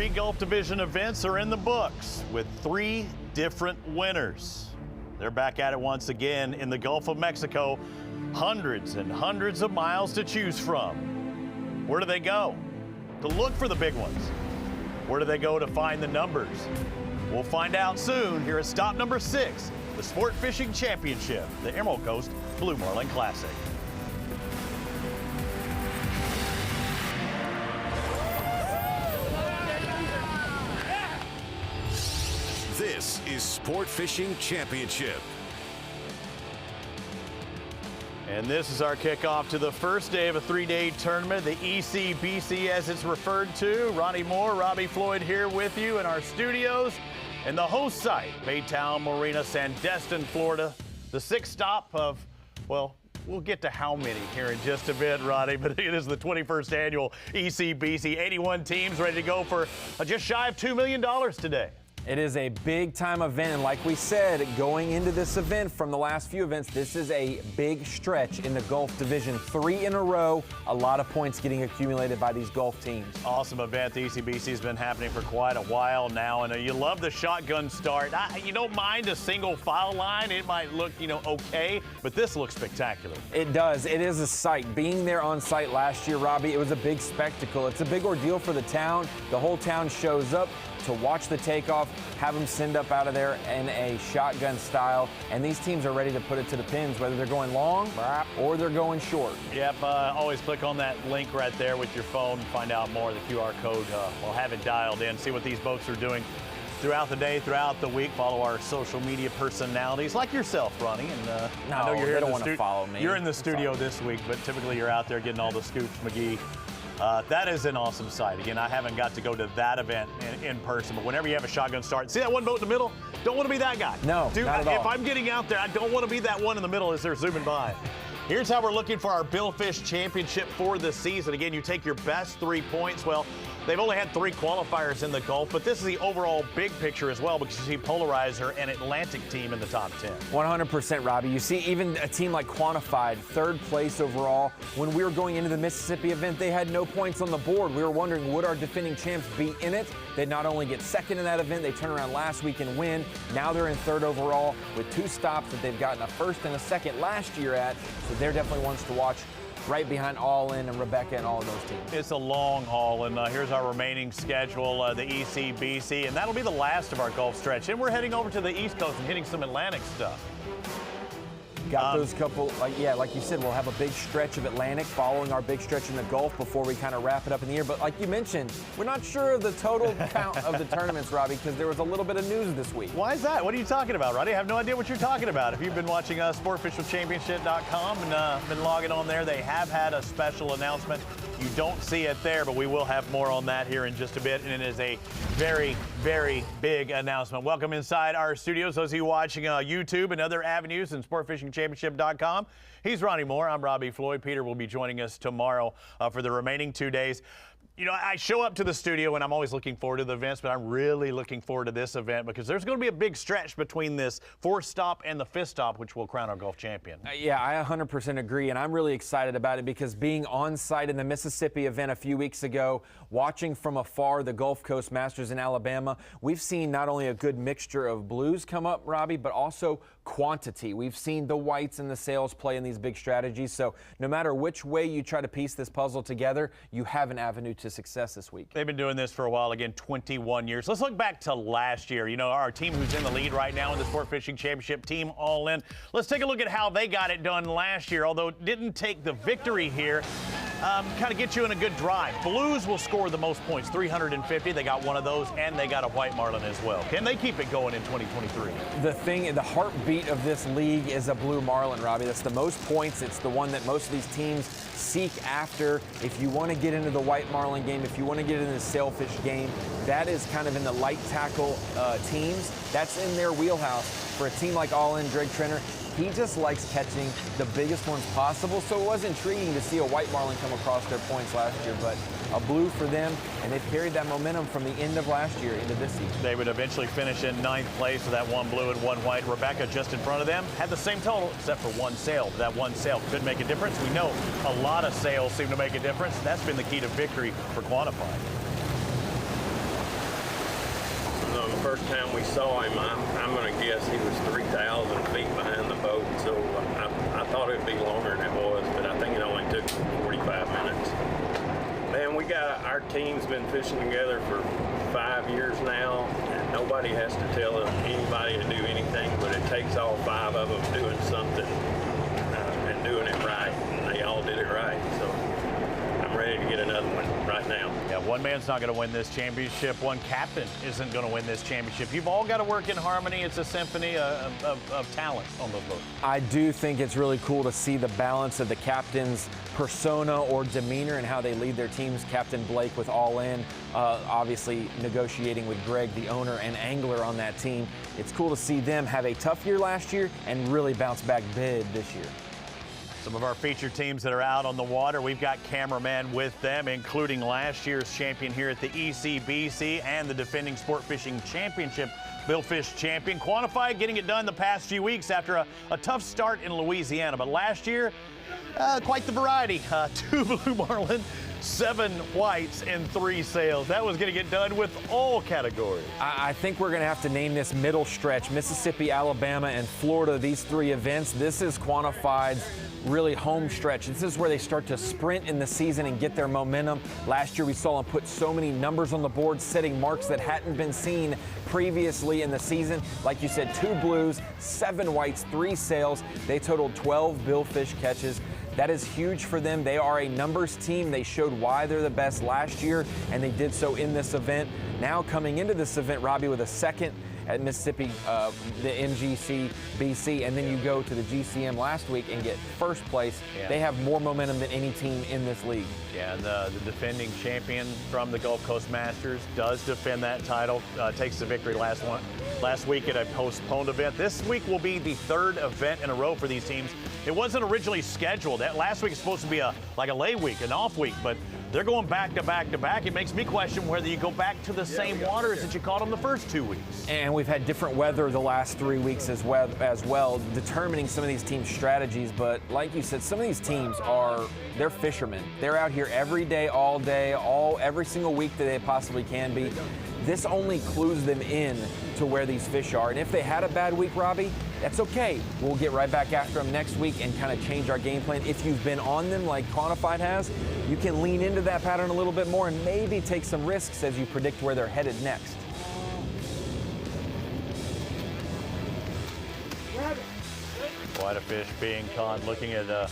3 Gulf Division events are in the books with 3 different winners. They're back at it once again in the Gulf of Mexico. Hundreds and hundreds of miles to choose from. Where do they go to look for the big ones? Where do they go to find the numbers? We'll find out soon here at stop number 6, the Sport Fishing Championship, the Emerald Coast Blue Marlin Classic. This is Sport Fishing Championship. And this is our kickoff to the first day of a 3-day tournament, the ECBC as it's referred to. Ronnie Moore, Robbie Floyd here with you in our studios. And the host site, Baytown Marina, Sandestin, Florida. The 6th stop of, well, we'll get to how many here in just a bit, Ronnie, but it is the 21st annual ECBC. 81 teams ready to go for just shy of $2 million today. It is a big-time event, and like we said, going into this event from the last few events, this is a big stretch in the Gulf Division. 3 in a row, a lot of points getting accumulated by these Gulf teams. Awesome event. The ECBC has been happening for quite a while now, and you love the shotgun start. You don't mind a single foul line. It might look, okay, but this looks spectacular. It does. It is a sight. Being there on site last year, Robbie, it was a big spectacle. It's a big ordeal for the town. The whole town shows up to watch the takeoff, have them send up out of there in a shotgun style, and these teams are ready to put it to the pins, whether they're going long or they're going short. Yep, always click on that link right there with your phone, find out more. The QR code, we'll have it dialed in, see what these boats are doing throughout the day, throughout the week. Follow our social media personalities like yourself, Ronnie. And No, I know you're here. They don't want to follow me. You're in the studio this week, but typically you're out there getting all the scoops, McGee. That is an awesome sight. Again, I haven't got to go to that event in person, but whenever you have a shotgun start, see that one boat in the middle? Don't want to be that guy. No, Dude, not at all. If I'm getting out there, I don't want to be that one in the middle as they're zooming by. Here's how we're looking for our Billfish Championship for the season. Again, you take your best 3 points. Well, they've only had 3 qualifiers in the Gulf, but this is the overall big picture as well because you see Polarizer and Atlantic team in the top 10. 100%, Robbie. You see even a team like Quantified, 3rd place overall. When we were going into the Mississippi event, they had no points on the board. We were wondering, would our defending champs be in it? They'd not only get 2nd in that event, they turn around last week and win. Now they're in 3rd overall with 2 stops that they've gotten a 1st and a 2nd last year at. So they're definitely ones to watch, right behind All In and Rebecca and all of those teams. It's a long haul, and here's our remaining schedule, the ECBC, and that'll be the last of our Gulf stretch. And we're heading over to the East Coast and hitting some Atlantic stuff. Got those couple, like you said, we'll have a big stretch of Atlantic following our big stretch in the Gulf before we kind of wrap it up in the year. But like you mentioned, we're not sure of the total count of the tournaments, Robbie, because there was a little bit of news this week. Why is that? What are you talking about, Roddy? I have no idea what you're talking about. If you've been watching sportfisherchampionship.com and been logging on there, they have had a special announcement. You don't see it there, but we will have more on that here in just a bit, and it is a very, very big announcement. Welcome inside our studios, those of you watching YouTube and other avenues and sportfishingchampionship.com. He's Ronnie Moore. I'm Robbie Floyd. Peter will be joining us tomorrow for the remaining 2 days. I show up to the studio and I'm always looking forward to the events, but I'm really looking forward to this event because there's going to be a big stretch between this 4th stop and the 5th stop, which will crown our Gulf champion. Yeah, I 100% agree, and I'm really excited about it because being on site in the Mississippi event a few weeks ago, watching from afar the Gulf Coast Masters in Alabama, we've seen not only a good mixture of blues come up, Robbie, but also quantity. We've seen the whites and the sails play in these big strategies, so no matter which way you try to piece this puzzle together, you have an avenue to success this week. They've been doing this for a while, again, 21 years. Let's look back to last year. Our team who's in the lead right now in the Sport Fishing Championship, Team All In. Let's take a look at how they got it done last year, although it didn't take the victory here. Kind of get you in a good drive. Blues will score the most points, 350. They got one of those, and they got a white marlin as well. Can they keep it going in 2023? The heartbeat of this league is a blue marlin, Robbie. That's the most points. It's the one that most of these teams seek after. If you want to get into the white marlin game, if you want to get into the sailfish game, that is kind of in the light tackle teams. That's in their wheelhouse. For a team like All In, Greg Trenner, he just likes catching the biggest ones possible, so it was intriguing to see a white marlin come across their points last year, but a blue for them, and they've carried that momentum from the end of last year into this season. They would eventually finish in 9th place with that 1 blue and 1 white. Rebecca just in front of them had the same total except for 1 sail. That 1 sail could make a difference. We know a lot of sails seem to make a difference. That's been the key to victory for Quantified. The first time we saw him, I'm going to guess he was 3,000 feet behind the boat, so I thought it would be longer than it was, but I think it only took 45 minutes. Man, our team's been fishing together for 5 years now, and nobody has to tell anybody to do anything, but it takes all 5 of them doing something and doing it right, and they all did it right, so I'm ready to get another one right now. Yeah, one man's not going to win this championship. One captain isn't going to win this championship. You've all got to work in harmony. It's a symphony of talent on those boats. I do think it's really cool to see the balance of the captain's persona or demeanor and how they lead their teams. Captain Blake with All In, obviously negotiating with Greg, the owner and angler on that team. It's cool to see them have a tough year last year and really bounce back big this year. Some of our featured teams that are out on the water, we've got cameramen with them, including last year's champion here at the ECBC and the defending Sport Fishing Championship Billfish champion. Quantified getting it done the past few weeks after a tough start in Louisiana. But last year, quite the variety. 2 blue marlin, 7 whites, and 3 sails. That was going to get done with all categories. I think we're going to have to name this middle stretch, Mississippi, Alabama, and Florida, these 3 events. This is Quantified's really home stretch. This is where they start to sprint in the season and get their momentum. Last year we saw them put so many numbers on the board, setting marks that hadn't been seen previously in the season. Like you said, 2 blues, 7 whites, 3 sails. They totaled 12 billfish catches. That is huge for them. They are a numbers team. They showed why they're the best last year, and they did so in this event. Now coming into this event, Robbie, with a second at Mississippi, the MGC BC, and then you go to the GCM last week and get first place. Yeah. They have more momentum than any team in this league. Yeah, and the defending champion from the Gulf Coast Masters does defend that title, takes the victory last week at a postponed event. This week will be the 3rd event in a row for these teams. It wasn't originally scheduled. That last week was supposed to be like a lay week, an off week, but they're going back to back to back. It makes me question whether you go back to the same waters that you caught them the first 2 weeks. And we've had different weather the last 3 weeks as well, determining some of these teams' strategies. But like you said, some of these teams they're fishermen. They're out here every day, every single week that they possibly can be. This only clues them in to where these fish are. And if they had a bad week, Robbie, that's okay. We'll get right back after them next week and kind of change our game plan. If you've been on them like Quantified has, you can lean into that pattern a little bit more and maybe take some risks as you predict where they're headed next. Quite a fish being caught. Looking at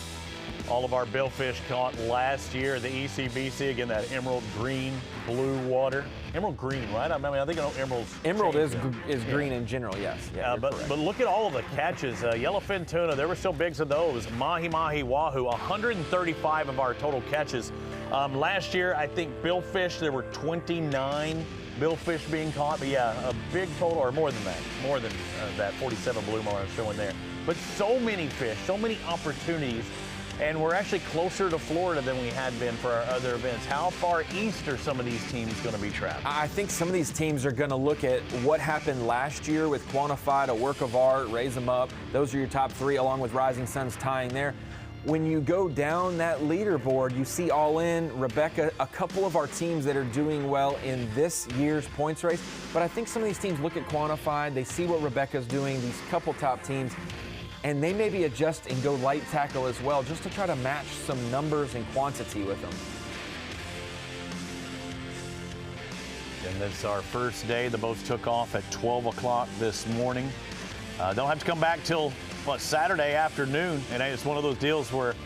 all of our billfish caught last year at the ECBC. Again, that emerald green, blue water. Emerald green, right? I think emerald is green in general, yes. Yeah, but look at all of the catches. Yellowfin tuna, there were still bigs of those. Mahi wahoo, 135 of our total catches. Last year, I think billfish, there were 29 billfish being caught. But yeah, a big total, or more than that, 47 blue marlin showing there. But so many fish, so many opportunities. And we're actually closer to Florida than we had been for our other events. How far east are some of these teams going to be trapped? I think some of these teams are going to look at what happened last year with Quantified, a work of art, raise them up. Those are your top 3, along with Rising Suns tying there. When you go down that leaderboard, you see All In, Rebecca, a couple of our teams that are doing well in this year's points race. But I think some of these teams look at Quantified, they see what Rebecca's doing, these couple top teams, and they maybe adjust and go light tackle as well, just to try to match some numbers and quantity with them. And this is our first day. The boats took off at 12 o'clock this morning. They'll have to come back till Saturday afternoon, and it's one of those deals where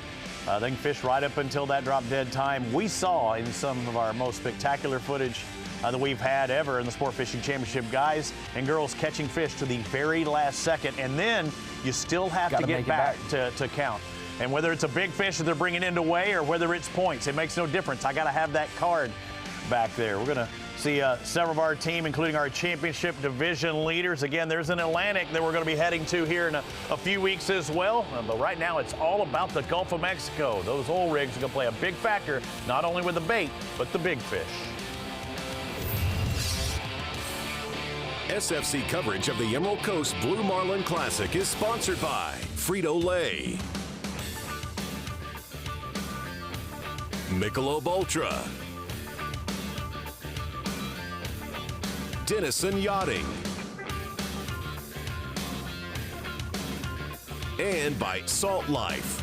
they can fish right up until that drop dead time. We saw in some of our most spectacular footage that we've had ever in the Sport Fishing Championship, guys and girls catching fish to the very last second, and then you still have to get back to count. And whether it's a big fish that they're bringing in to weigh or whether it's points, it makes no difference. I got to have that card back there. We're going to see several of our team, including our championship division leaders. Again, there's an Atlantic that we're going to be heading to here in a few weeks as well. But right now, it's all about the Gulf of Mexico. Those oil rigs are going to play a big factor, not only with the bait, but the big fish. SFC coverage of the Emerald Coast Blue Marlin Classic is sponsored by Frito-Lay, Michelob Ultra, Denison Yachting. And by Salt Life.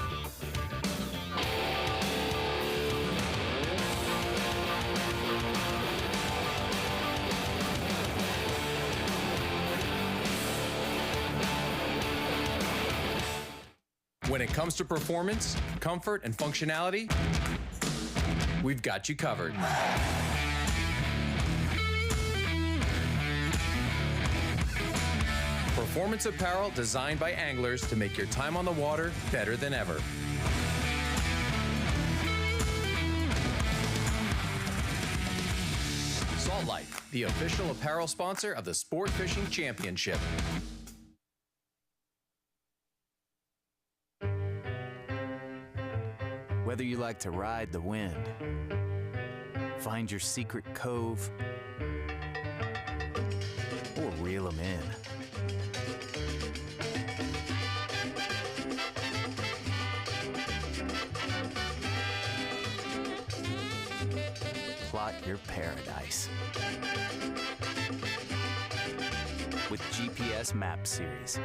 When it comes to performance, comfort, and functionality, we've got you covered. Performance apparel designed by anglers to make your time on the water better than ever. Salt Life, the official apparel sponsor of the Sport Fishing Championship. Whether you like to ride the wind, find your secret cove, or reel them in. Plot your paradise with GPS Map Series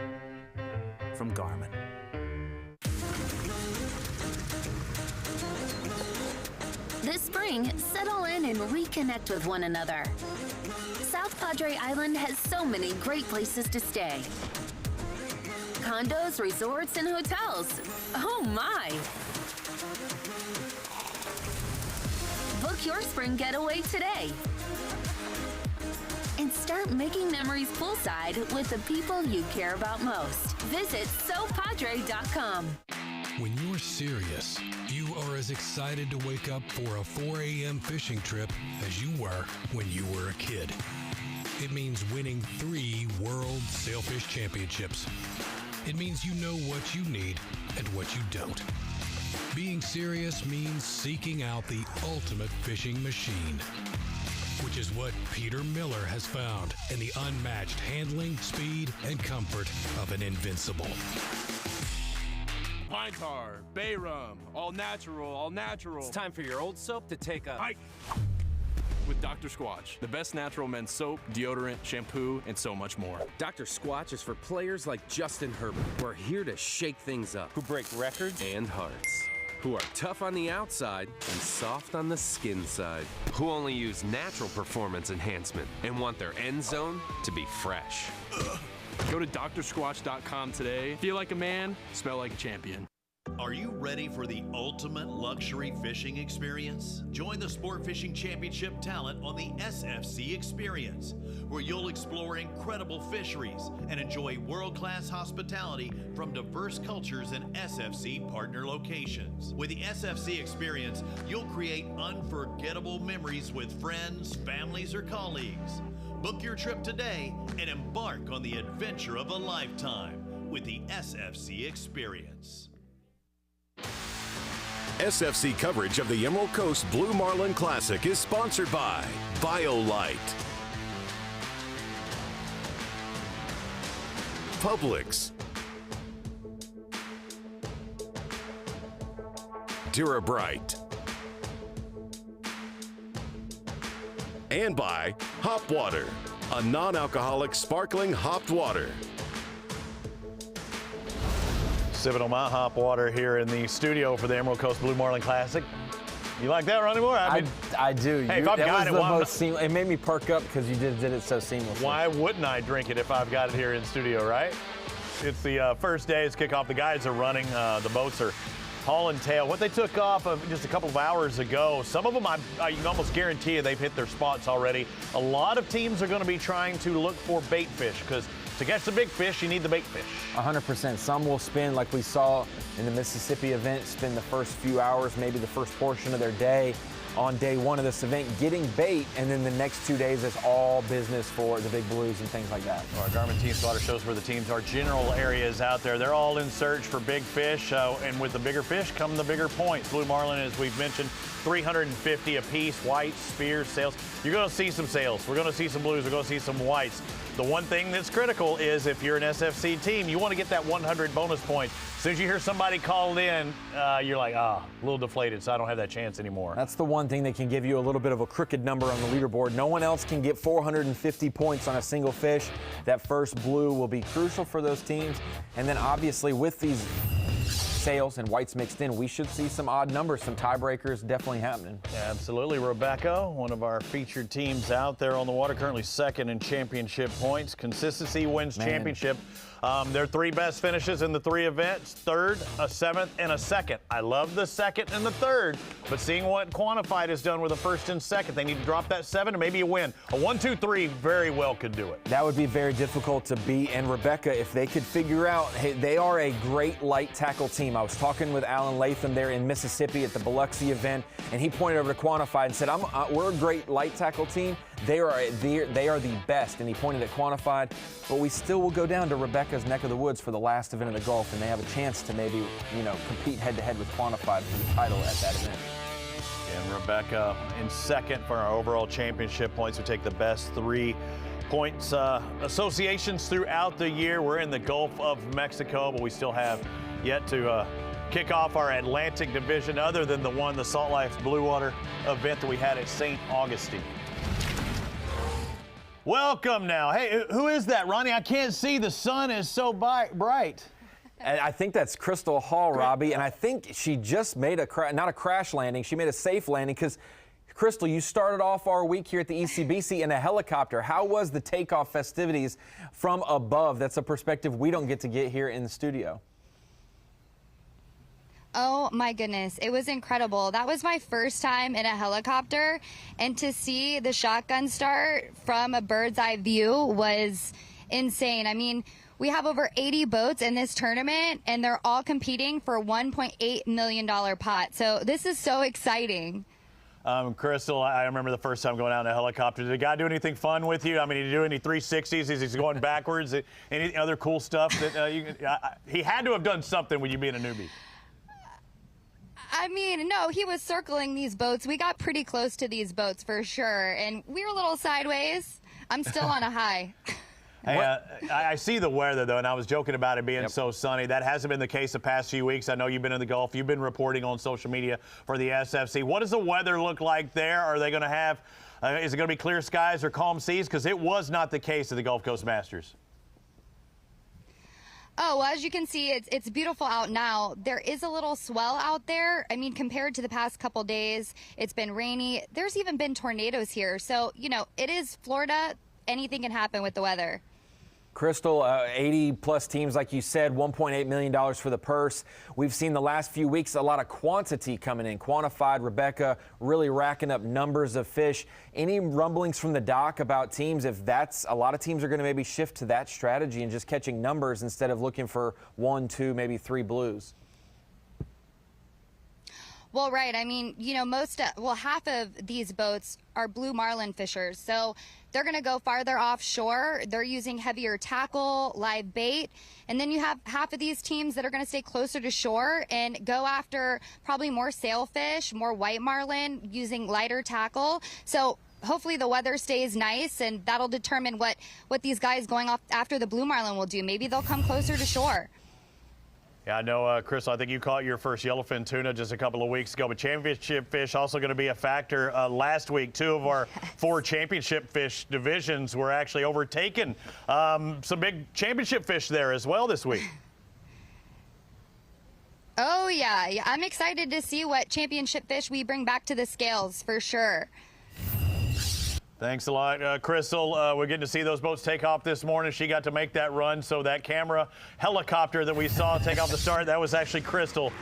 from Garmin. This spring, settle in and reconnect with one another. South Padre Island has so many great places to stay. Condos, resorts, and hotels. Oh my! Book your spring getaway today. And start making memories poolside with the people you care about most. Visit SoPadre.com. When you're serious, you are as excited to wake up for a 4 a.m. fishing trip as you were when you were a kid. It means winning 3 World Sailfish Championships. It means you know what you need and what you don't. Being serious means seeking out the ultimate fishing machine, which is what Peter Miller has found in the unmatched handling, speed, and comfort of an Invincible. Pine tar, bay rum, all natural, all natural. It's time for your old soap to take a hike. With Dr. Squatch, the best natural men's soap, deodorant, shampoo, and so much more. Dr. Squatch is for players like Justin Herbert, who are here to shake things up, Who break records and hearts, who are tough on the outside and soft on the skin side, who only use natural performance enhancement and want their end zone to be fresh. Go to drsquatch.com today. Feel like a man, smell like a champion. Are you ready for the ultimate luxury fishing experience? Join the Sport Fishing Championship talent on the SFC Experience, where you'll explore incredible fisheries and enjoy world-class hospitality from diverse cultures and SFC partner locations. With the SFC Experience, you'll create unforgettable memories with friends, families, or colleagues. Book your trip today and embark on the adventure of a lifetime with the SFC Experience. SFC coverage of the Emerald Coast Blue Marlin Classic is sponsored by BioLite, Publix, Durabright, and by Hop Water, a non-alcoholic sparkling hopped water. Sipping on my hop water here in the studio for the Emerald Coast Blue Marlin Classic. You like that, Ronnie Moore? I do. Hey, if I've got it, it made me perk up because you did it so seamlessly. Why wouldn't I drink it if I've got it here in studio, right? It's the first day. It's kickoff. The guys are running. The boats are hauling tail. What they took off of just a couple of hours ago, some of them, I can almost guarantee you they've hit their spots already. A lot of teams are going to be trying to look for bait fish because to catch the big fish, you need the bait fish. 100%. Some will spend, like we saw in the Mississippi event, spend the first few hours, maybe the first portion of their day on day one of this event getting bait, and then the next 2 days is all business for the big blues and things like that. Our Garmin Team Spotter shows where the teams are. General areas out there. They're all in search for big fish, and with the bigger fish come the bigger points. Blue marlin, as we've mentioned, 350 a piece, whites, spears, sails. You're going to see some sails. We're going to see some blues. We're going to see some whites. The one thing that's critical is if you're an SFC team, you want to get that 100 bonus point. soon as you hear somebody called in, you're like, a little deflated, so I don't have that chance anymore. That's the one thing that can give you a little bit of a crooked number on the leaderboard. No one else can get 450 points on a single fish. That first blue will be crucial for those teams. And then obviously with these sails and whites mixed in, we should see some odd numbers, some tiebreakers definitely happening. Yeah, absolutely. Rebecca, one of our featured teams out there on the water, currently second in championship points. Consistency wins championship. Their 3 best finishes in the 3 events, 3rd, a 7th, and a 2nd. I love the 2nd and the 3rd, but seeing what Quantified has done with the 1st and 2nd, they need to drop that 7 and maybe a win. A 1, 2, 3 very well could do it. That would be very difficult to beat. And Rebecca, if they could figure out, hey, they are a great light tackle team. I was talking with Alan Latham there in Mississippi at the Biloxi event, and he pointed over to Quantified and said, we're a great light tackle team. They are the best, and he pointed at Quantified, but we still will go down to Rebecca's neck of the woods for the last event of the Gulf, and they have a chance to maybe, compete head-to-head with Quantified for the title at that event. And Rebecca in 2nd for our overall championship points. We take the best 3 points associations throughout the year. We're in the Gulf of Mexico, but we still have yet to kick off our Atlantic division other than the Salt Life Blue Water event that we had at St. Augustine. Welcome now. Hey, who is that, Ronnie? I can't see. The sun is so bright. I think that's Crystal Hall, Robbie, and I think she just made not a crash landing, she made a safe landing because, Crystal, you started off our week here at the ECBC in a helicopter. How was the takeoff festivities from above? That's a perspective we don't get to get here in the studio. Oh my goodness, it was incredible. That was my first time in a helicopter, and to see the shotgun start from a bird's eye view was insane. I mean, we have over 80 boats in this tournament, and they're all competing for a $1.8 million pot. So this is so exciting. Crystal, I remember the first time going out in a helicopter. Did the guy do anything fun with you? I mean, did he do any 360s? Is he going backwards? Any other cool stuff that he had to have done something with you being a newbie? I mean, no, he was circling these boats. We got pretty close to these boats for sure, and we were a little sideways. I'm still on a high. Hey, I see the weather, though, and I was joking about it being so sunny. That hasn't been the case the past few weeks. I know you've been in the Gulf. You've been reporting on social media for the SFC. What does the weather look like there? Are they going to have is it going to be clear skies or calm seas? Because it was not the case at the Gulf Coast Masters. Oh, well, as you can see, it's beautiful out now. There is a little swell out there. I mean, compared to the past couple days, it's been rainy. There's even been tornadoes here. So, it is Florida. Anything can happen with the weather. Crystal, 80-plus teams, like you said, $1.8 million for the purse. We've seen the last few weeks a lot of quantity coming in. Quantified, Rebecca, really racking up numbers of fish. Any rumblings from the dock about teams, if that's a lot of teams are going to maybe shift to that strategy and just catching numbers instead of looking for 1, 2, maybe 3 blues? Well, right. I mean, half of these boats are blue marlin fishers. So they're going to go farther offshore. They're using heavier tackle, live bait. And then you have half of these teams that are going to stay closer to shore and go after probably more sailfish, more white marlin, using lighter tackle. So hopefully the weather stays nice, and that'll determine what these guys going off after the blue marlin will do. Maybe they'll come closer to shore. Yeah, I know, Chris, I think you caught your first yellowfin tuna just a couple of weeks ago, but championship fish also going to be a factor. Last week, 2 of our 4 championship fish divisions were actually overtaken. Some big championship fish there as well this week. Oh, yeah. I'm excited to see what championship fish we bring back to the scales for sure. Thanks a lot, Crystal. We're getting to see those boats take off this morning. She got to make that run, so that camera helicopter that we saw take off the start, that was actually Crystal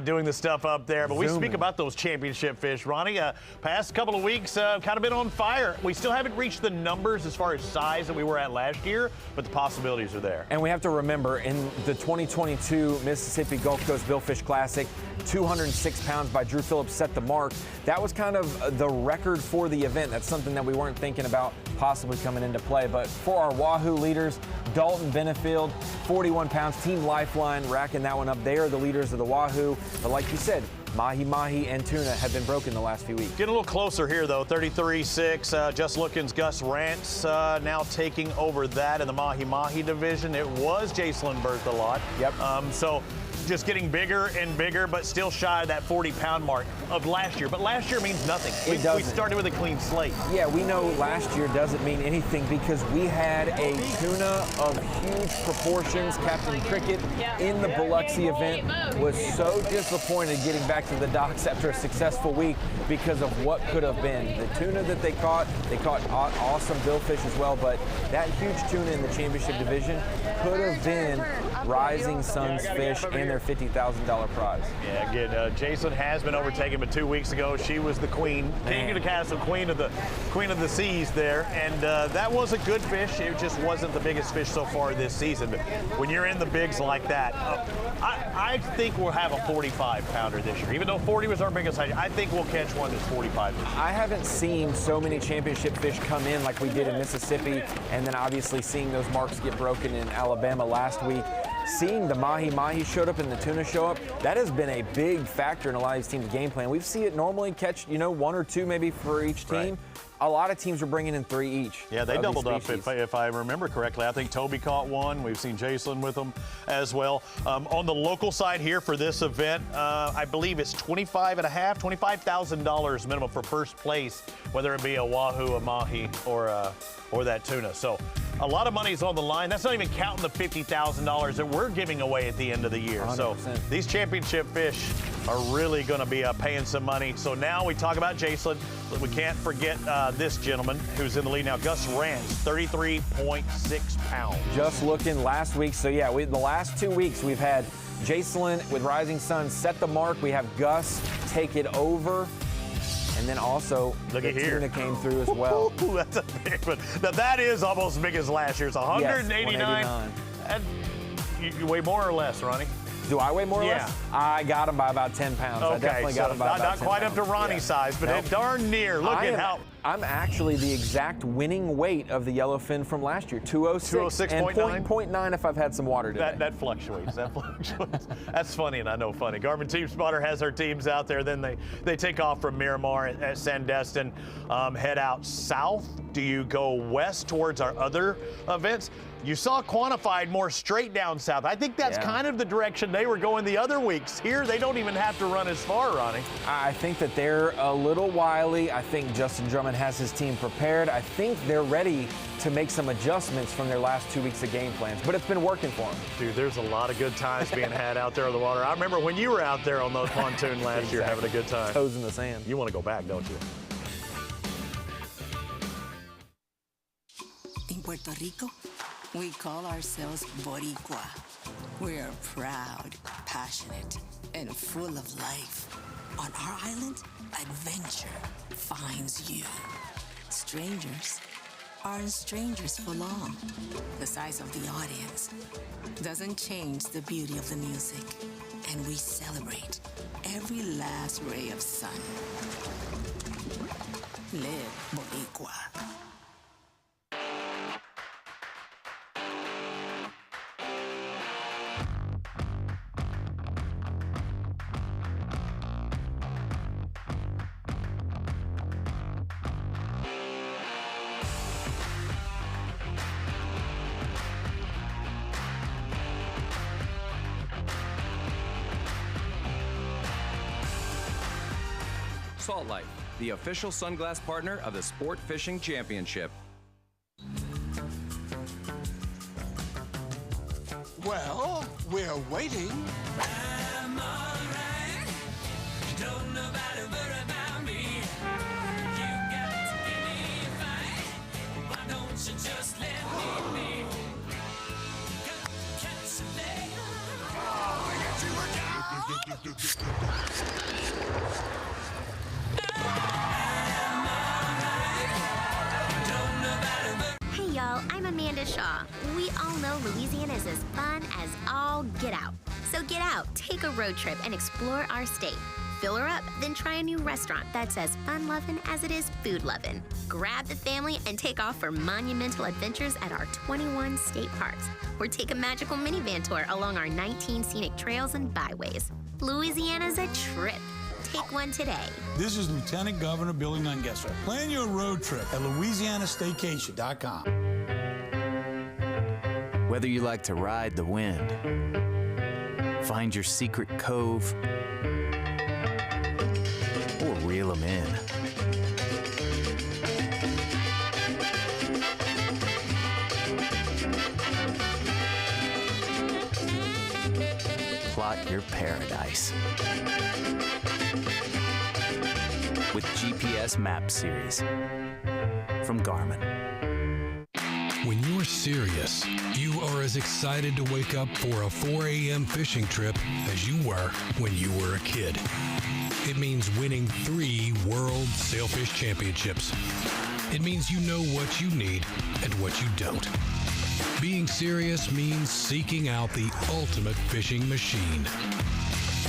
doing the stuff up there. But we speak about those championship fish. Ronnie, past couple of weeks kind of been on fire. We still haven't reached the numbers as far as size that we were at last year, but the possibilities are there. And we have to remember, in the 2022 Mississippi Gulf Coast Billfish Classic, 206 pounds by Drew Phillips set the mark. That was kind of the record for the event. That's something that we weren't thinking about possibly coming into play. But for our Wahoo leaders, Dalton Benefield, 41 pounds, Team Lifeline racking that one up. They are the leaders of the Wahoo. But like you said, mahi-mahi and tuna have been broken the last few weeks. Getting a little closer here, though. 33-6. Just Lookins, Gus Rantz now taking over that in the mahi-mahi division. It was Jacelyn Berthelot. Yep. So just getting bigger and bigger, but still shy of that 40-pound mark of last year. But last year means nothing. We started with a clean slate. Yeah, we know last year doesn't mean anything because we had a tuna of huge proportions. Captain Cricket in the Biloxi event was so disappointed getting back to the docks after a successful week because of what could have been. The tuna that they caught awesome billfish as well, but that huge tuna in the championship division could have been Rising Sun's fish and their $50,000 prize. Yeah, again, Jason has been overtaken, but 2 weeks ago she was the queen, king of the castle, queen of the seas there, and that was a good fish. It just wasn't the biggest fish so far this season. But when you're in the bigs like that, I think we'll have a 45-pounder this year. Even though 40 was our biggest, I think we'll catch one that's 45 this year. I haven't seen so many championship fish come in like we did in Mississippi, and then obviously seeing those marks get broken in Alabama last week. Seeing the mahi showed up and the tuna show up, that has been a big factor in a lot of these teams' game plan. We see it normally catch, one or two maybe for each team. Right. A lot of teams are bringing in 3 each. Yeah, they doubled up, if I remember correctly. I think Toby caught one. We've seen Jason with them as well. On the local side here for this event, I believe it's $25,000 minimum for first place, whether it be a wahoo, a mahi, or that tuna. So a lot of money's on the line. That's not even counting the $50,000 that we're giving away at the end of the year. 100%. So these championship fish are really going to be paying some money. So now we talk about Jason. We can't forget this gentleman who's in the lead now, Gus Rance, 33.6 pounds. Just looking last week. So yeah, the last 2 weeks we've had Jason with Rising Sun set the mark. We have Gus take it over. And then also the tuna came through as well. Ooh, that's a big one. Now that is almost as big as last year's, 189. Yes, 189. You weigh more or less, Ronnie? Do I weigh more or Yeah. less? I got him by about 10 pounds. Okay, I definitely got him by about 10 not quite pounds. up to Ronnie's size, but darn near. Look at how. I'm actually the exact winning weight of the yellowfin from last year, 206. 206.9? And 0.9 if I've had some water today. That fluctuates. That fluctuates. That's funny, and I know funny. Garmin Team Spotter has her teams out there. Then they take off from Miramar at Sandestin, head out south. Do you go west towards our other events? You saw quantified more straight down south. I think that's kind of the direction they were going the other weeks. Here, they don't even have to run as far, Ronnie. I think that they're a little wily. I think Justin Drummond has his team prepared. I think they're ready to make some adjustments from their last 2 weeks of game plans, but it's been working for them. Dude, there's a lot of good times being had out there on the water. I remember when you were out there on the pontoon last year having a good time. Toes in the sand. You want to go back, don't you? In Puerto Rico, we call ourselves Boricua. We're proud, passionate, and full of life. On our island, adventure finds you. Strangers aren't strangers for long. The size of the audience doesn't change the beauty of the music, and we celebrate every last ray of sun. Live Boricua. Salt Life, the official sunglass partner of the Sport Fishing Championship. Well, we're waiting. I'm alright. Don't nobody worry about me. You got to give me a fight. Why don't you just let me be? Got to catch a leg. Oh, I got you working. Hey y'all, I'm Amanda Shaw. We all know Louisiana is as fun as all get out. So get out, take a road trip, and explore our state. Fill her up, then try a new restaurant that's as fun-loving as it is food-loving. Grab the family and take off for monumental adventures at our 21 state parks. Or take a magical minivan tour along our 19 scenic trails and byways. Louisiana's a trip. Take one today. This is Lieutenant Governor Billy Nungesser. Plan your road trip at LouisianaStaycation.com. Whether you like to ride the wind, find your secret cove, or reel them in. Plot your paradise with GPS Map Series from Garmin. When you're serious, you are as excited to wake up for a 4 a.m. fishing trip as you were when you were a kid. It means winning 3 World Sailfish Championships. It means you know what you need and what you don't. Being serious means seeking out the ultimate fishing machine,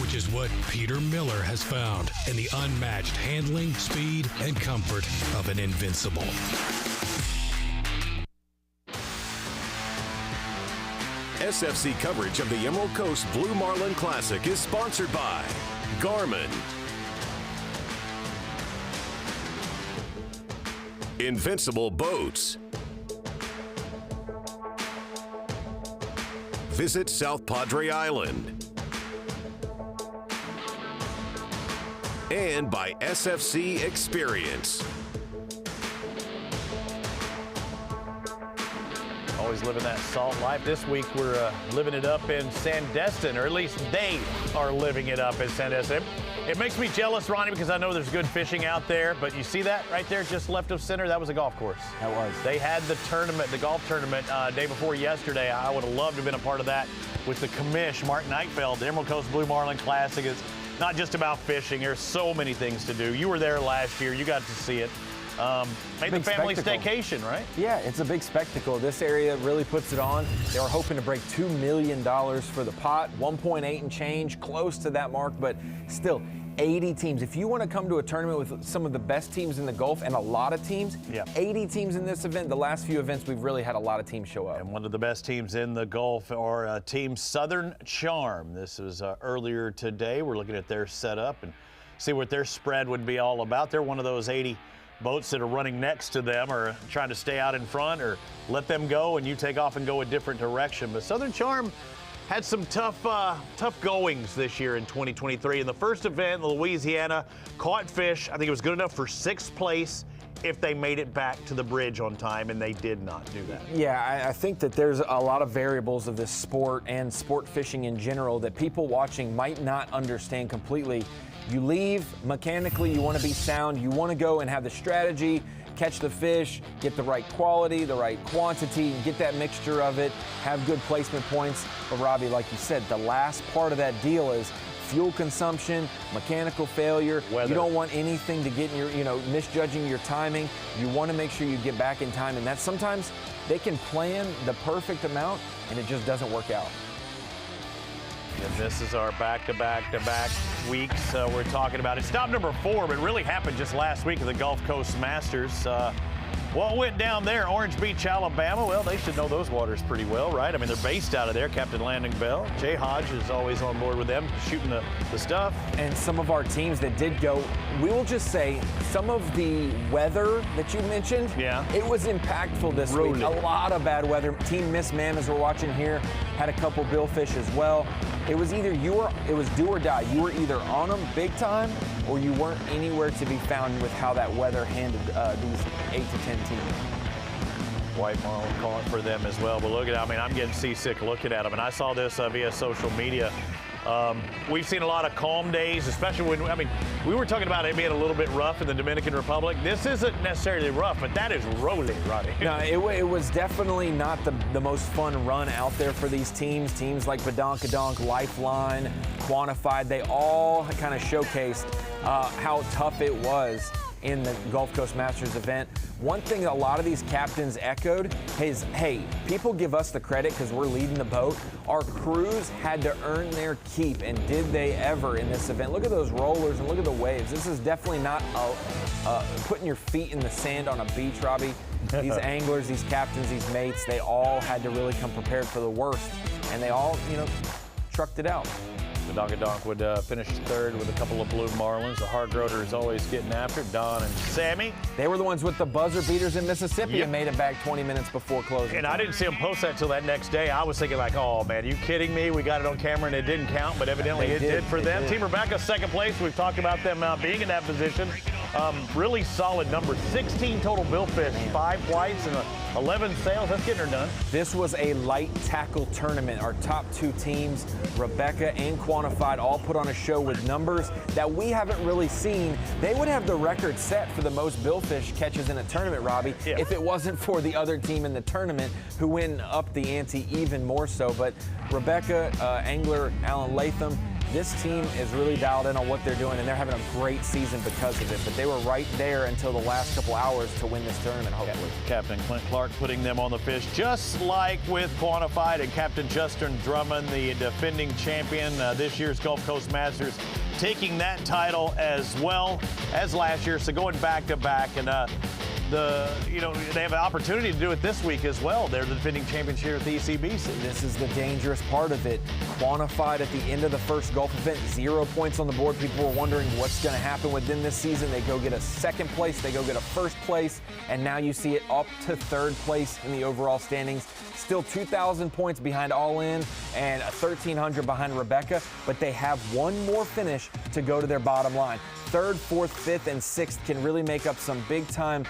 which is what Peter Miller has found in the unmatched handling, speed, and comfort of an Invincible. SFC coverage of the Emerald Coast Blue Marlin Classic is sponsored by Garmin, Invincible Boats, Visit South Padre Island, and by SFC Experience. Always living that salt life. This week we're living it up in Sandestin, or at least they are living it up in Sandestin. It makes me jealous, Ronnie, because I know there's good fishing out there, but you see that right there just left of center? That was a golf course. That was. They had the tournament, the golf tournament, day before yesterday. I would have loved to have been a part of that with the commish, Mark Neitfeld. The Emerald Coast Blue Marlin Classic is not just about fishing. There's so many things to do. You were there last year. You got to see it. Made the family staycation, right? Yeah, it's a big spectacle. This area really puts it on. They were hoping to break $2 million for the pot, 1.8 and change, close to that mark, but still 80 teams. If you want to come to a tournament with some of the best teams in the Gulf and a lot of teams, 80 teams in this event. The last few events, we've really had a lot of teams show up. And one of the best teams in the Gulf are Team Southern Charm. This was earlier today. We're looking at their setup and see what their spread would be all about. They're one of those 80 boats that are running next to them or trying to stay out in front or let them go and you take off and go a different direction. But Southern Charm had some tough goings this year in 2023. In the first event, Louisiana caught fish. I think it was good enough for 6th place if they made it back to the bridge on time, and they did not do that. Yeah, I think that there's a lot of variables of this sport and sport fishing in general that people watching might not understand completely. You leave, mechanically, you want to be sound, you want to go and have the strategy, catch the fish, get the right quality, the right quantity, get that mixture of it, have good placement points. But Robbie, like you said, the last part of that deal is fuel consumption, mechanical failure. Weather. You don't want anything to get in your, misjudging your timing. You want to make sure you get back in time, and that sometimes they can plan the perfect amount and it just doesn't work out. And this is our back-to-back-to-back weeks we're talking about. It's stop number 4, but it really happened just last week at the Gulf Coast Masters. What went down there, Orange Beach, Alabama? Well, they should know those waters pretty well, right? I mean, they're based out of there. Captain Landon Bell. Jay Hodge is always on board with them, shooting the stuff. And some of our teams that did go, we will just say some of the weather that you mentioned, it was impactful this week. A lot of bad weather. Team Miss Mam, as we're watching here, had a couple billfish as well. It was either it was do or die. You were either on them big time or you weren't anywhere to be found with how that weather handled these 8 to 10 teams. White marlin calling for them as well. But look at, I'm getting seasick looking at them. And I saw this via social media. We've seen a lot of calm days, especially when, we were talking about it being a little bit rough in the Dominican Republic. This isn't necessarily rough, but that is rolling, Roddy. No, it was definitely not the most fun run out there for these teams. Teams like Badonkadonk, Lifeline, Quantified, they all kind of showcased how tough it was in the Gulf Coast Masters event. One thing that a lot of these captains echoed is, hey, people give us the credit because we're leading the boat. Our crews had to earn their keep, and did they ever in this event? Look at those rollers and look at the waves. This is definitely not putting your feet in the sand on a beach, Robbie. These anglers, these captains, these mates, they all had to really come prepared for the worst, and they all, trucked it out. The Badonkadonk would finish third with a couple of blue marlins. The Hardgroder is always getting after it. Don and Sammy. They were the ones with the buzzer beaters in Mississippi Yep. and made it back 20 minutes before closing. And I didn't see them post that till that next day. I was thinking like, oh man, you kidding me? We got it on camera and it didn't count, but evidently it did for them. Team Rebecca, second place. We've talked about them being in that position. Really solid numbers. 16 total billfish, 5 whites and 11 sails. That's getting her done. This was a light tackle tournament. Our top 2 teams, Rebecca and Quantified, all put on a show with numbers that we haven't really seen. They would have the record set for the most billfish catches in a tournament, Robbie, if it wasn't for the other team in the tournament who went up the ante even more so. But Rebecca, angler Alan Latham, this team is really dialed in on what they're doing, and they're having a great season because of it. But they were right there until the last couple hours to win this tournament, hopefully. Captain Clint Clark putting them on the fish, just like with Quantified, and Captain Justin Drummond, the defending champion, this year's Gulf Coast Masters, taking that title as well as last year. So going back to back, and they have an opportunity to do it this week as well. They're the defending champions here at the ECBC. This is the dangerous part of it. Quantified at the end of the first golf event, 0 points on the board. People were wondering what's going to happen with them this season. They go get a second place, they go get a first place, and now you see it up to third place in the overall standings. Still 2,000 points behind All In and 1,300 behind Rebecca, but they have one more finish to go to their bottom line. Third, fourth, fifth, and sixth can really make up some big-time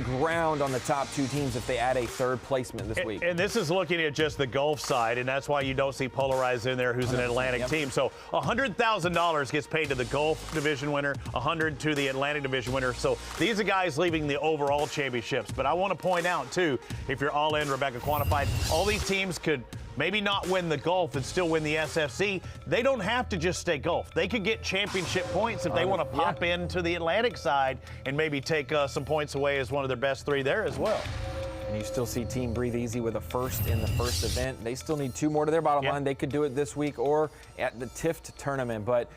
ground on the top 2 teams if they add a third placement this week. And this is looking at just the Gulf side, and that's why you don't see Polarized in there, who's an Atlantic team. So $100,000 gets paid to the Gulf Division winner, $100,000 to the Atlantic Division winner. So these are guys leaving the overall championships. But I want to point out, too, if you're All In, Rebecca Quantified, all these teams could maybe not win the Gulf and still win the SFC. They don't have to just stay Gulf. They could get championship points if they want to pop into the Atlantic side and maybe take some points away as one of their best 3 there as well. And you still see Team Breathe Easy with a first in the first event. They still need 2 more to their bottom line. They could do it this week or at the TIFT tournament. But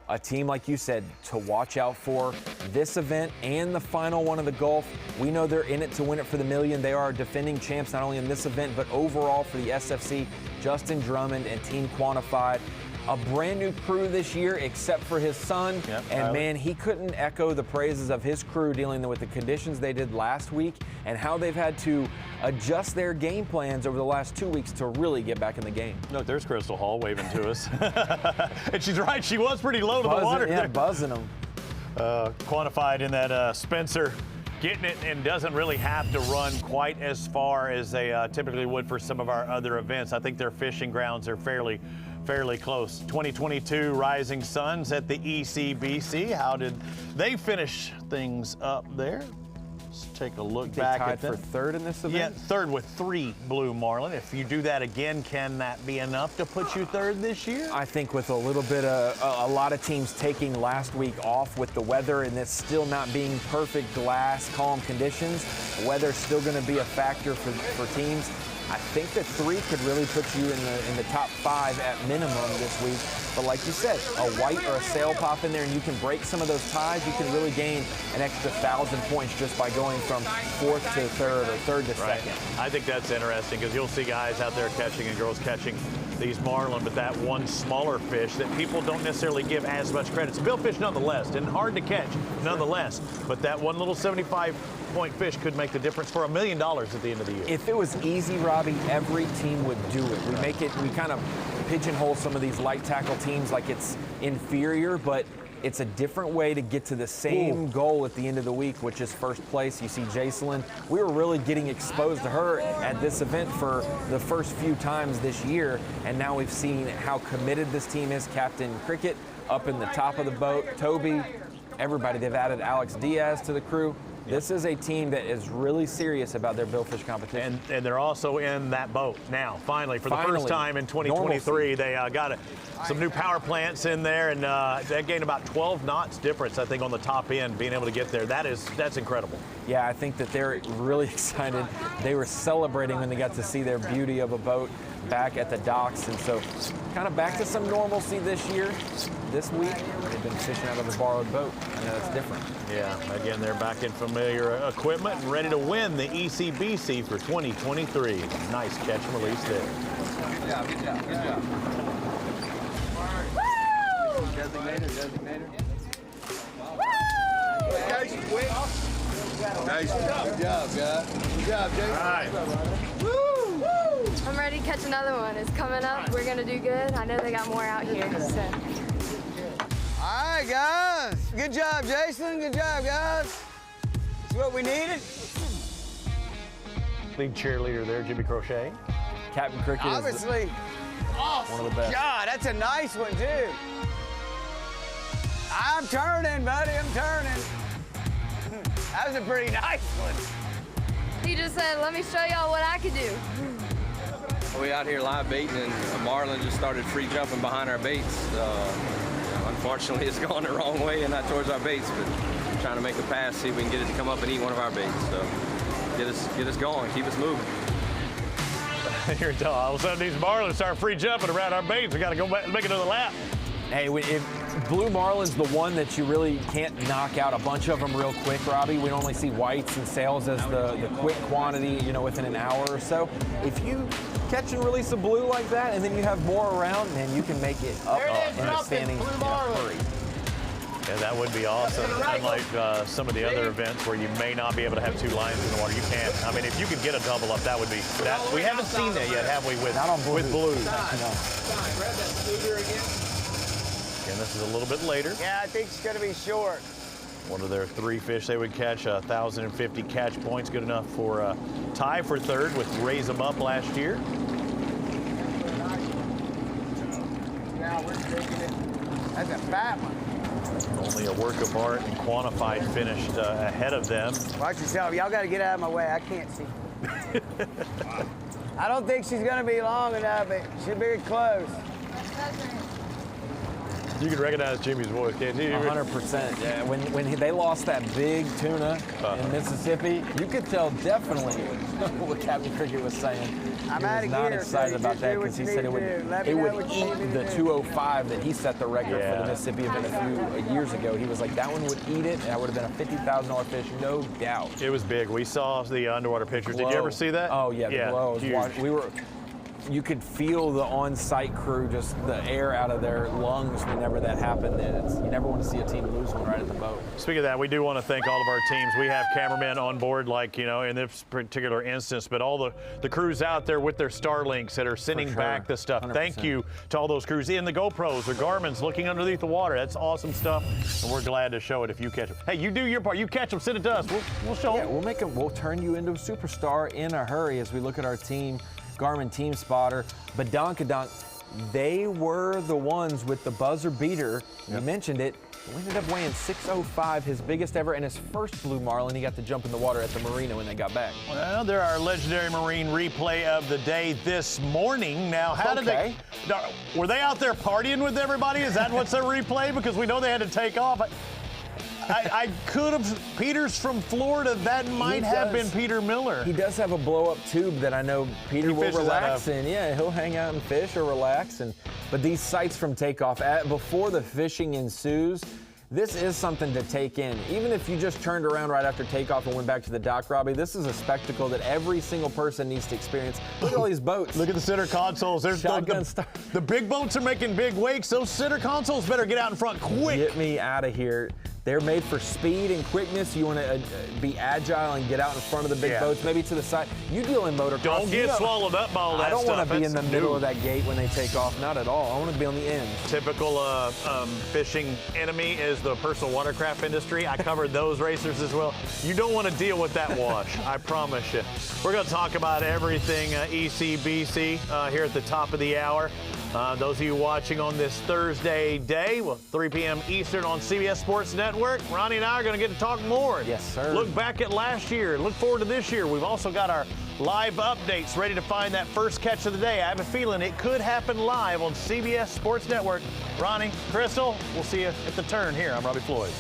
a team, like you said, to watch out for this event and the final one of the Gulf. We know they're in it to win it for the million. They are defending champs not only in this event, but overall for the SFC. Justin Drummond and Team Quantified. A brand new crew this year, except for his son. And man, he couldn't echo the praises of his crew dealing with the conditions they did last week and how they've had to adjust their game plans over the last 2 weeks to really get back in the game. Look, there's Crystal Hall waving to us. And she's right, she was pretty low to the water. Yeah, buzzing them. Quantified in that Spencer, getting it, and doesn't really have to run quite as far as they typically would for some of our other events. I think their fishing grounds are fairly close. 2022 Rising Suns at the ECBC. How did they finish things up there? Let's take a look back at them. They tied for third in this event? Yeah, third with 3 blue marlin. If you do that again, can that be enough to put you third this year? I think with a little bit of a lot of teams taking last week off with the weather and this still not being perfect glass, calm conditions, weather's still going to be a factor for teams. I think that 3 could really put you in the top 5 at minimum this week. But like you said, a white or a sail pop in there and you can break some of those ties. You can really gain an extra 1,000 points just by going from 4th to 3rd or 3rd to 2nd. I think that's interesting because you'll see guys out there catching and girls catching these marlin, but that one smaller fish that people don't necessarily give as much credit. It's a billfish nonetheless, and hard to catch nonetheless. But that one little 75-point fish could make the difference for $1 million at the end of the year. If it was easy, Robbie, every team would do it. We kind of pigeonhole some of these light tackle teams like it's inferior, but it's a different way to get to the same goal at the end of the week, which is first place. You see Jacelyn. We were really getting exposed to her at this event for the first few times this year, and now we've seen how committed this team is. Captain Cricket up in the top of the boat, Toby, everybody. They've added Alex Diaz to the crew. This is a team that is really serious about their billfish competition. And they're also in that boat now, finally. For the first time in 2023, they got some new power plants in there, and they gained about 12 knots difference, I think, on the top end, being able to get there. That's incredible. Yeah, I think that they're really excited. They were celebrating when they got to see their beauty of a boat back at the docks, and so kind of back to some normalcy this year. This week, they've been fishing out of a borrowed boat. I know that's different. Yeah, again, they're back in familiar equipment and ready to win the ECBC for 2023. Nice catch and release there. Good job, good job, good job. Designator. Jason, quick. Nice. Good job, guys. Good job, Jason. All right. Woo! I'm ready to catch another one. It's coming up. We're going to do good. I know they got more out here. So. All right, guys. Good job, Jason. Good job, guys. That's what we needed. Lead cheerleader there, Jimmy Crochet. Captain Cricket Obviously. One of the best. God, that's a nice one, too. I'm turning, buddy. I'm turning. That was a pretty nice one. He just said, let me show y'all what I could do. We out here live baiting, and marlin just started free jumping behind our baits. Unfortunately, it's going the wrong way and not towards our baits, but we're trying to make a pass, see if we can get it to come up and eat one of our baits. So get us going, keep us moving. Here, all of a sudden, these marlins start free jumping around our baits. We got to go back and make another lap. Hey, if blue marlin's the one that you really can't knock out a bunch of them real quick, Robbie. We normally see whites and sails as the quick quantity, within an hour or so. If you catch and release a blue like that, and then you have more around, man, you can make it up in a standing hurry. Yeah, that would be awesome. Unlike some of the other events where you may not be able to have two lines in the water, you can. I mean, if you could get a double up, that would be that. We haven't seen that yet, have we? With blues. Grab that scooter again. And this is a little bit later. Yeah, I think it's going to be short. One of their 3 fish they would catch, 1,050 catch points, good enough for a tie for third with Raise 'em Up last year. Now we're taking it. That's a fat one. Only a work of art and quantified finished ahead of them. Watch yourself. Y'all got to get out of my way. I can't see. I don't think she's going to be long enough, but she'll be close. You can recognize Jimmy's voice, can't you? 100%. Yeah. When they lost that big tuna in Mississippi, you could tell definitely what Captain Cricket was saying. I'm he out was of not here, excited so about that because he said it would eat the 205 that he set the record for the Mississippi event a few years ago. He was like, that one would eat it, and that would have been a $50,000 fish, no doubt. It was big. We saw the underwater pictures. Did you ever see that? Oh yeah, the glow. Huge. You could feel the on-site crew, just the air out of their lungs whenever that happened. You never want to see a team lose one right at the boat. Speaking of that, we do want to thank all of our teams. We have cameramen on board, like, in this particular instance, but all the crews out there with their Starlinks that are sending back the stuff. 100%. Thank you to all those crews in the GoPros or Garmin's looking underneath the water. That's awesome stuff, and we're glad to show it if you catch them. Hey, you do your part. You catch them, send it to us. We'll show them. Yeah, we'll turn you into a superstar in a hurry as we look at our team. Garmin Team Spotter, Badonkadonk, they were the ones with the buzzer beater. You mentioned it. We ended up weighing 605, his biggest ever, and his first blue marlin. He got to jump in the water at the marina when they got back. Well, they're our legendary marine replay of the day this morning. Now, how did they? Were they out there partying with everybody? Is that what's a replay? Because we know they had to take off. I could have, Peter's from Florida, that might have been Peter Miller. He does have a blow-up tube that I know Peter will relax in. Yeah, he'll hang out and fish or relax. But these sights from takeoff, before the fishing ensues, this is something to take in. Even if you just turned around right after takeoff and went back to the dock, Robbie, this is a spectacle that every single person needs to experience. Look at all these boats. Look at the center consoles. There's the big boats are making big wakes. Those center consoles better get out in front quick. Get me out of here. They're made for speed and quickness. You want to be agile and get out in front of the big boats, maybe to the side. You deal in motocross. Don't get swallowed up by all that stuff. I don't want to be in the middle of that gate when they take off. Not at all. I want to be on the end. Typical fishing enemy is the personal watercraft industry. I covered those racers as well. You don't want to deal with that wash. I promise you. We're going to talk about everything ECBC here at the top of the hour. Those of you watching on this Thursday day, 3 p.m. Eastern on CBS Sports Network, Ronnie and I are going to get to talk more. Yes, sir. Look back at last year. Look forward to this year. We've also got our live updates ready to find that first catch of the day. I have a feeling it could happen live on CBS Sports Network. Ronnie, Crystal, we'll see you at the turn here. I'm Robbie Floyd.